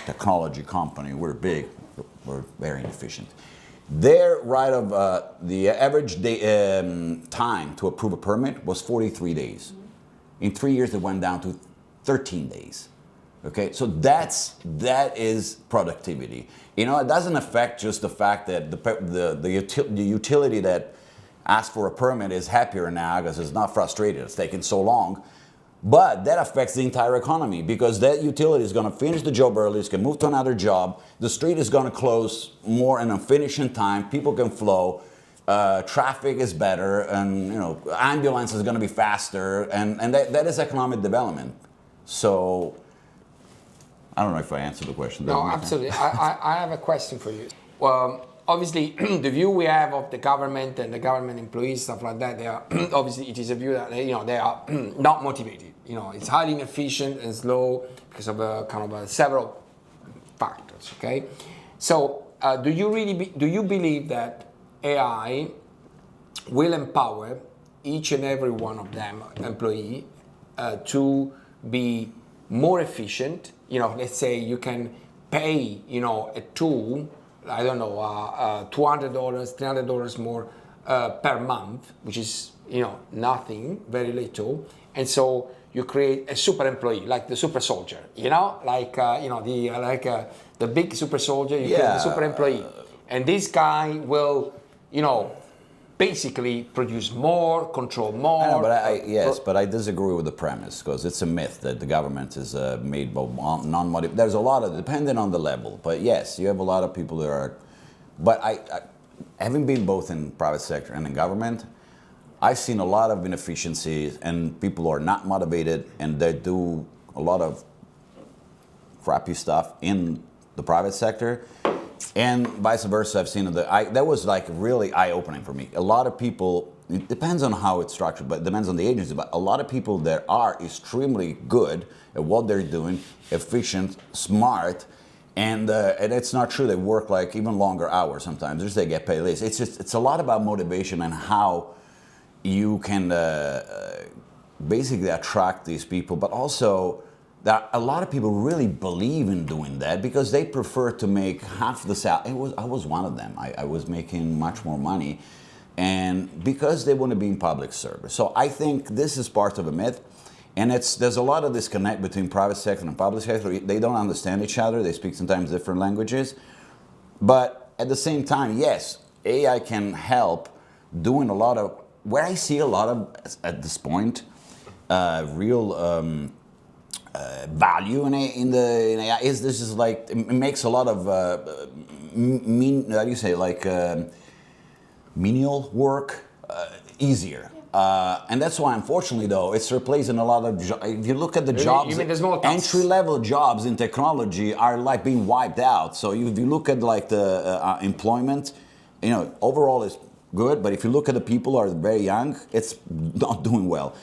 technology company. We're big, we're very inefficient. Their right of the average time to approve a permit was 43 days. In 3 years, it went down to 13 days. Okay, so that is productivity. It doesn't affect just the fact that the utility that asked for a permit is happier now because it's not frustrated. It's taken so long. But that affects the entire economy, because that utility is going to finish the job early, it's going to move to another job, the street is going to close more in a finishing time, people can flow, traffic is better, and ambulance is going to be faster, and that is economic development. So I don't know if I answered the question. No, absolutely. I have a question for you. Well, obviously, the view we have of the government and the government employees, stuff like that, they are obviously, it is a view that they are not motivated. It's highly inefficient and slow because of several factors. Okay, so do you believe that AI will empower each and every one of them employee to be more efficient? Let's say you can pay a tool, I don't know, $200, $300 more per month, which is nothing, very little, and so you create a super employee, like the super soldier, like the big super soldier, you create the super employee, and this guy will, basically produce more, control more. I know, but I disagree with the premise, because it's a myth that the government is made by non-motivated. There's a lot of, depending on the level, but yes, you have a lot of people that are, but I having been both in private sector and in government, I've seen a lot of inefficiencies and people are not motivated and they do a lot of crappy stuff in the private sector. And vice versa, I've seen that was like really eye-opening for me. A lot of people, it depends on how it's structured, but it depends on the agency, but a lot of people that are extremely good at what they're doing, efficient, smart, and it's not true, they work like even longer hours sometimes, just they get paid less. It's a lot about motivation and how you can basically attract these people, but also that a lot of people really believe in doing that because they prefer to make half the salary. I was one of them. I was making much more money, and because they want to be in public service. So I think this is part of a myth, and there's a lot of disconnect between private sector and public sector. They don't understand each other. They speak sometimes different languages, but at the same time, yes, AI can help doing a lot of, where I see a lot of, at this point, real value in AI is this is like, it makes a lot of menial work easier. And that's why, unfortunately, though, it's replacing a lot of jobs. If you look at the jobs, you mean the small tasks? entry-level jobs in technology are like being wiped out. So if you look at like the employment, overall it's good. But if you look at the people who are very young, it's not doing well.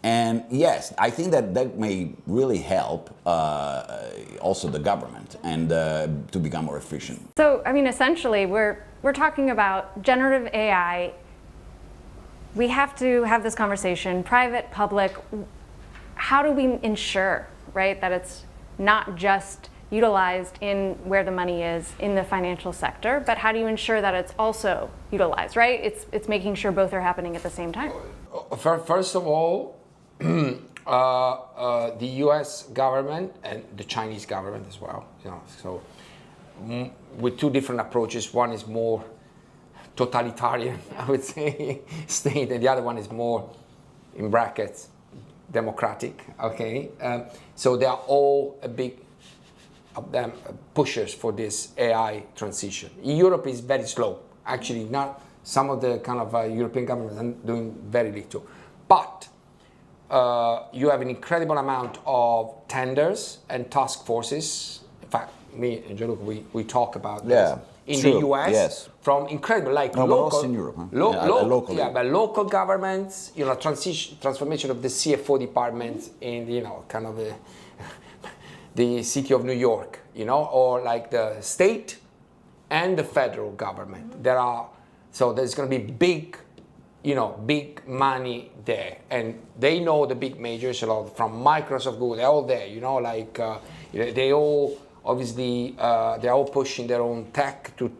And yes, I think that may really help also the government and to become more efficient. So, I mean, essentially, we're talking about generative AI. We have to have this conversation, private, public. How do we ensure, right, that it's not just utilized in where the money is in the financial sector, but how do you ensure that it's also utilized, right? It's making sure both are happening at the same time. First of all, the U.S. government and the Chinese government as well. So with two different approaches. One is more totalitarian, I would say, state, and the other one is more, in brackets, democratic. Okay, so they are all a big of them pushers for this AI transition. In Europe is very slow. Actually, not some of the kind of European governments are doing very little, but you have an incredible amount of tenders and task forces. In fact, me and Gianluca, we talk about this in true. the US, yes. From incredible, like no, local, but also in Europe, huh? locally. Yeah, but local governments, transformation of the CFO departments in, kind of the city of New York, or like the state and the federal government. There's going to be big money there, and they know the big majors, from Microsoft, Google, they're all there, they all obviously they're all pushing their own tech to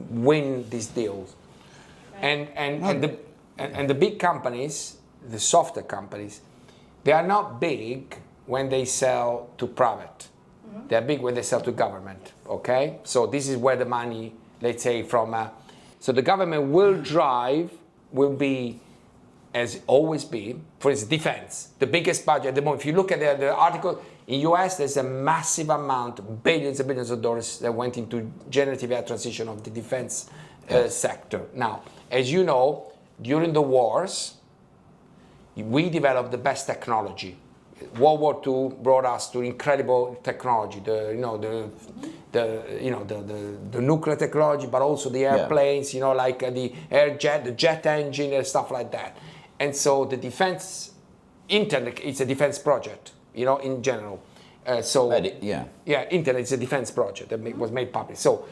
win these deals, and the big companies, the software companies, they are not big when they sell to private. Mm-hmm. They're big when they sell to government. Okay, so this is where the money, let's say, so the government will be, as always be, for instance, defense, the biggest budget at the moment. If you look at the article, in US, there's a massive amount, billions and billions of dollars that went into generative AI transition of the defense sector. Now, as you know, during the wars, we developed the best technology. World War II brought us to incredible technology, the nuclear technology, but also the airplanes, like the the jet engine and stuff like that. And so the defense, internet, it's a defense project, in general. Internet is a defense project that was made public. So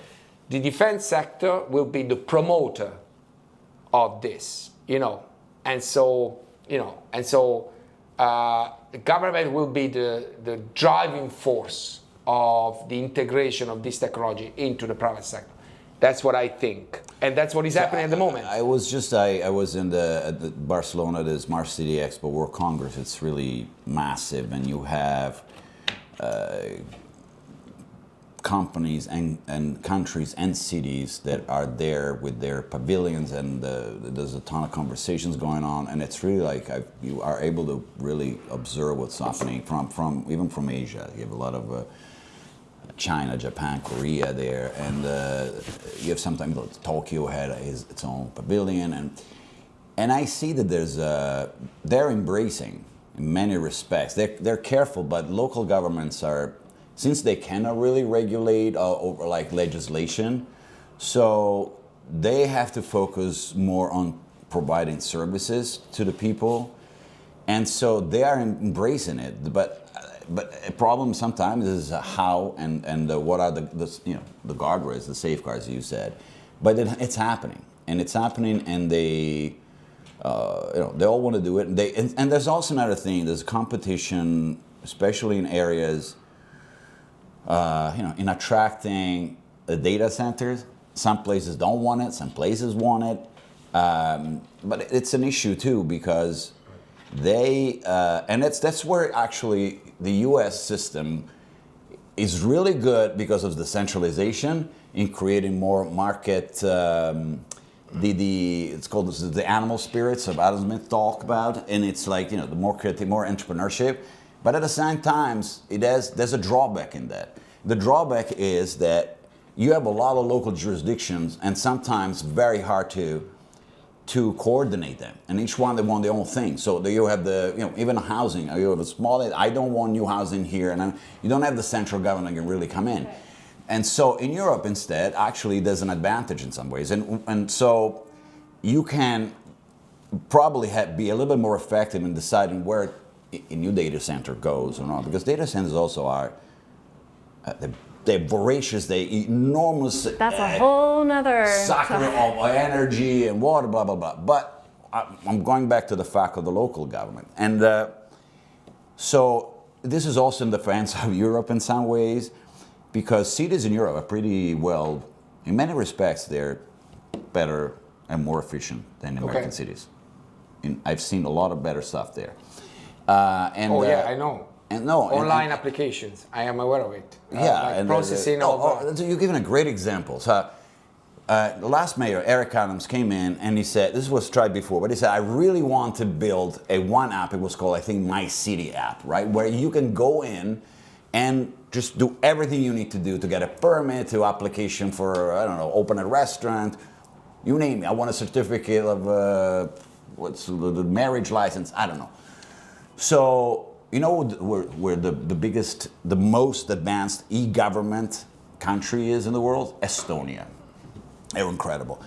the defense sector will be the promoter of this, and so the government will be the driving force of the integration of this technology into the private sector. That's what I think, and that's what is happening at the moment. I was in at the Barcelona, the Smart City Expo World Congress. It's really massive, and you have companies and countries and cities that are there with their pavilions, and there's a ton of conversations going on, and it's really like you are able to really observe what's happening even from Asia. You have a lot of China, Japan, Korea there, and you have sometimes Tokyo had its own pavilion, and I see that they're embracing in many respects. They're careful, but local governments are, since they cannot really regulate over like legislation, so they have to focus more on providing services to the people, and so they are embracing it. But a problem sometimes is how and what are the guardrails, the safeguards you said. But it's happening, and they they all want to do it. And there's also another thing. There's competition, especially in areas, in attracting the data centers. Some places don't want it. Some places want it. But it's an issue too, because and that's where actually the U.S. system is really good because of the centralization in creating more market. It's called the animal spirits of Adam Smith talk about, and it's like the more creative, more entrepreneurship. But at the same time, there's a drawback in that. The drawback is that you have a lot of local jurisdictions, and sometimes very hard to to coordinate them, and each one they want their own thing. So you have even housing. You have a small. I don't want new housing here, and you don't have the central government can really come in. And so in Europe, instead, actually, there's an advantage in some ways, and so you can probably be a little bit more effective in deciding where a new data center goes or not, because data centers also are they're voracious, they're enormous. That's a whole nother sucker of energy and water, blah blah blah. But I'm going back to the fact of the local government, and so this is also in defense of Europe in some ways, because cities in Europe are pretty well, in many respects, they're better and more efficient than American cities. I've seen a lot of better stuff there. I know. And no, online applications, I am aware of it. And processing you're giving a great example. So, the last mayor, Eric Adams, came in and he said, this was tried before, but he said, I really want to build one app. It was called, I think, My City app, right? Where you can go in and just do everything you need to do to get a permit, to application for, I don't know, open a restaurant, you name it. I want a certificate of, what's the marriage license, I don't know. So, you know where the biggest, the most advanced e-government country is in the world? Estonia. They're incredible.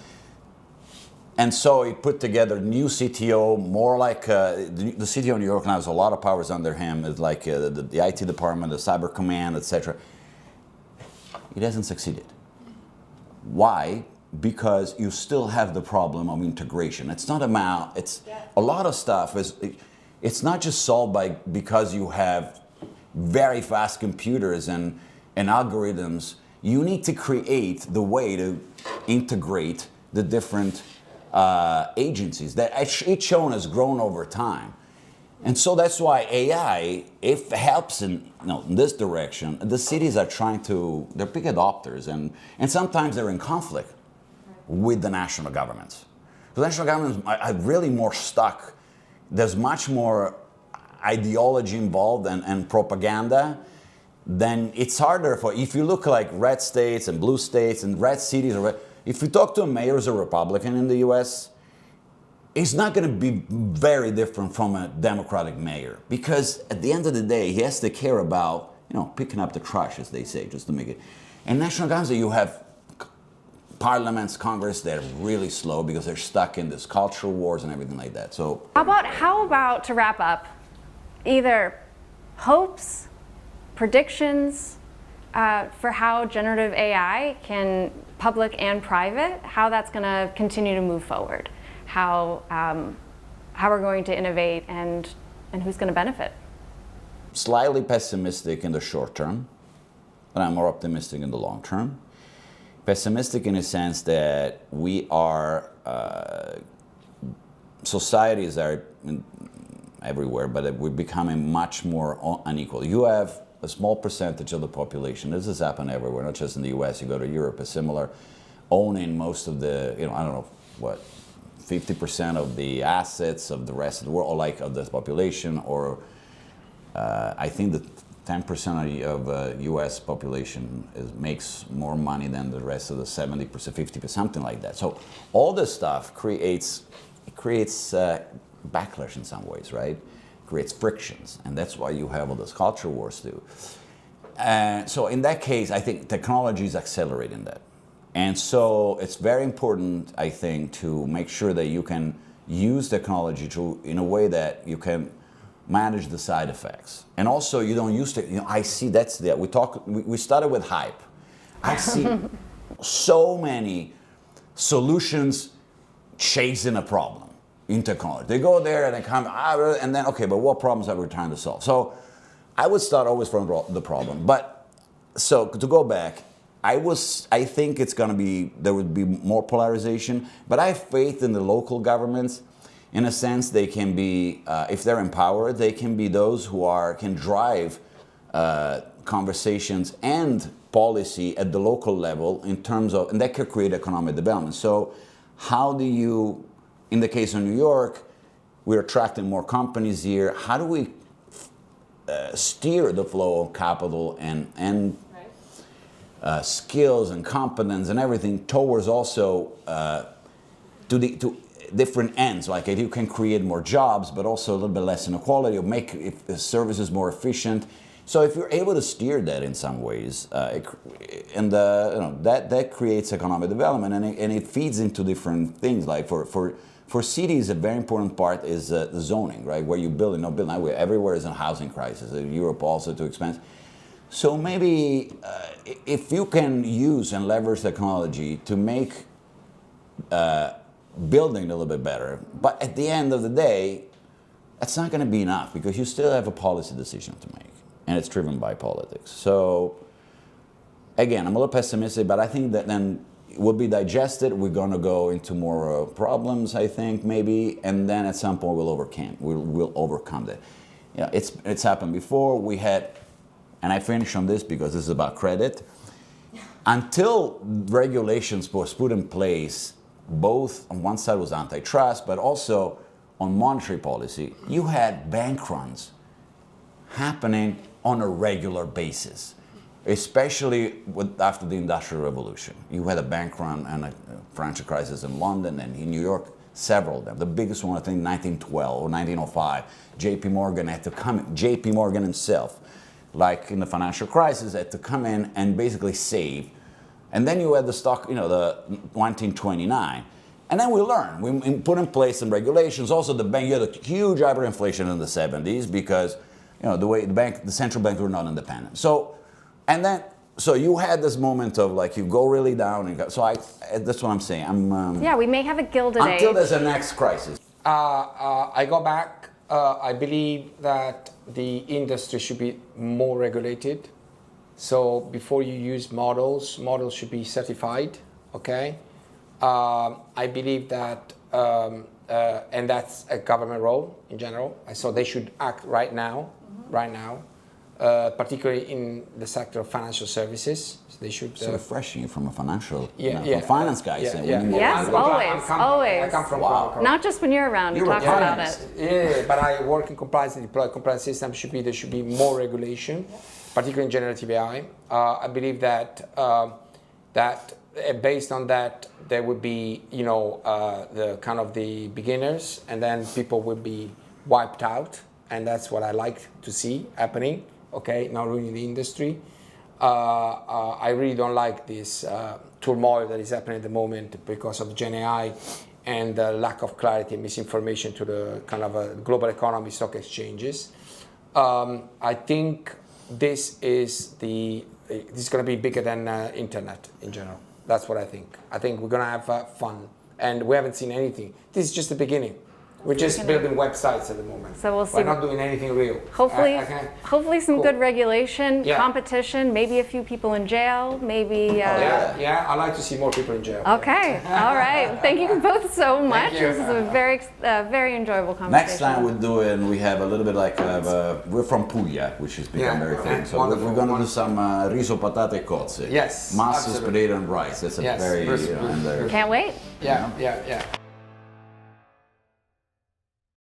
And so he put together new CTO, more like the CTO in New York now has a lot of powers under him. It's like the IT department, the cyber command, etc. It hasn't succeeded. Why? Because you still have the problem of integration. It's not a lot of stuff is. It's not just solved because you have very fast computers and algorithms. You need to create the way to integrate the different agencies that each one has grown over time. And so that's why AI, if it helps in this direction, the cities are they're big adopters, and sometimes they're in conflict with the national governments. The national governments are really more stuck. There's much more ideology involved and propaganda. Then it's harder if you look like red states and blue states and red cities, if you talk to a mayor who's a Republican in the US, it's not going to be very different from a Democratic mayor, because at the end of the day, he has to care about, picking up the trash, as they say, just to make it. And national governments, you have parliaments, Congress, they're really slow because they're stuck in this cultural wars and everything like that. So how about to wrap up, either hopes, predictions for how generative AI can, public and private, how that's going to continue to move forward, how we're going to innovate, and who's going to benefit? Slightly pessimistic in the short term, but I'm more optimistic in the long term. Pessimistic in the sense that societies are everywhere, but we're becoming much more unequal. You have a small percentage of the population, this has happened everywhere, not just in the US, you go to Europe, it's similar, owning most of the, 50% of the assets of the rest of the world, or like of the population, or I think that 10% of U.S. population makes more money than the rest of the 70%, 50%, something like that. So all this stuff creates backlash in some ways, right? Creates frictions, and that's why you have all those culture wars too. So in that case, I think technology is accelerating that. And so it's very important, I think, to make sure that you can use technology in a way that you can manage the side effects, and also you don't use it. I see we started with hype. I see so many solutions chasing a problem in technology. They go there and they come, and then okay, but what problems are we trying to solve? So I would start always from the problem. But so to go back, I think it's going to be, there would be more polarization, but I have faith in the local governments. In a sense, they can be, if they're empowered, they can be those who can drive conversations and policy at the local level in terms of, and that could create economic development. So how do you, in the case of New York, we're attracting more companies here. How do we steer the flow of capital and skills and competence and everything towards also to different ends. Like you can create more jobs, but also a little bit less inequality, or make the services more efficient. So if you're able to steer that in some ways, that creates economic development, and it feeds into different things. Like for cities, a very important part is the zoning, right? Where you build and not build. Everywhere is a housing crisis. Europe also too expensive. So maybe if you can use and leverage technology to make building a little bit better, but at the end of the day, that's not going to be enough, because you still have a policy decision to make, and it's driven by politics. So again, I'm a little pessimistic, but I think that then it will be digested. We're going to go into more problems, I think, maybe, and then at some point we'll overcome that. You know, it's happened before. We had, and I finish on this because this is about credit. Until regulations was put in place, both on one side was antitrust, but also on monetary policy, you had bank runs happening on a regular basis, especially after the Industrial Revolution. You had a bank run and a financial crisis in London and in New York, several of them. The biggest one, I think, 1912 or 1905. J.P. Morgan had to come in, J.P. Morgan himself, like in the financial crisis, had to come in and basically save. And then you had the stock, the 1929. And then we learned. We put in place some regulations. Also, the bank, you had a huge hyperinflation in the 70s because, the way the central banks were not independent. So you had this moment of like you go really down. That's what I'm saying. We may have a gilded age. Until there's a next crisis. I go back. I believe that the industry should be more regulated. So before you use models should be certified, okay? I believe that, and that's a government role in general. So they should act right now, particularly in the sector of financial services. So they should. So refreshing from a financial, from finance guy. Yes, always. I come from. Not just when you're around, you talk about it. Yeah, but I work in compliance and deploy compliance systems. There should be more regulation, particularly in generative AI. I believe that based on that, there would be, the kind of the beginners, and then people would be wiped out, and that's what I like to see happening. Okay, not ruining the industry. I really don't like this turmoil that is happening at the moment because of GenAI and the lack of clarity and misinformation to the kind of global economy, stock exchanges. I think this is going to be bigger than internet in general. That's what I think. I think we're going to have fun, and we haven't seen anything. This is just the beginning. We're just building websites at the moment. So we'll see. We're not doing anything real. Hopefully some good regulation, competition, maybe a few people in jail, maybe... Yeah, I'd like to see more people in jail. Okay, all right. Thank you both so much. This is a very enjoyable conversation. Next time we'll do it, and we have a little bit like, we're from Puglia, which has become very famous. So we're going to do some riso, patate, cozze. Yes, Masses, potato, and rice. That's a very... Can't wait. Yeah.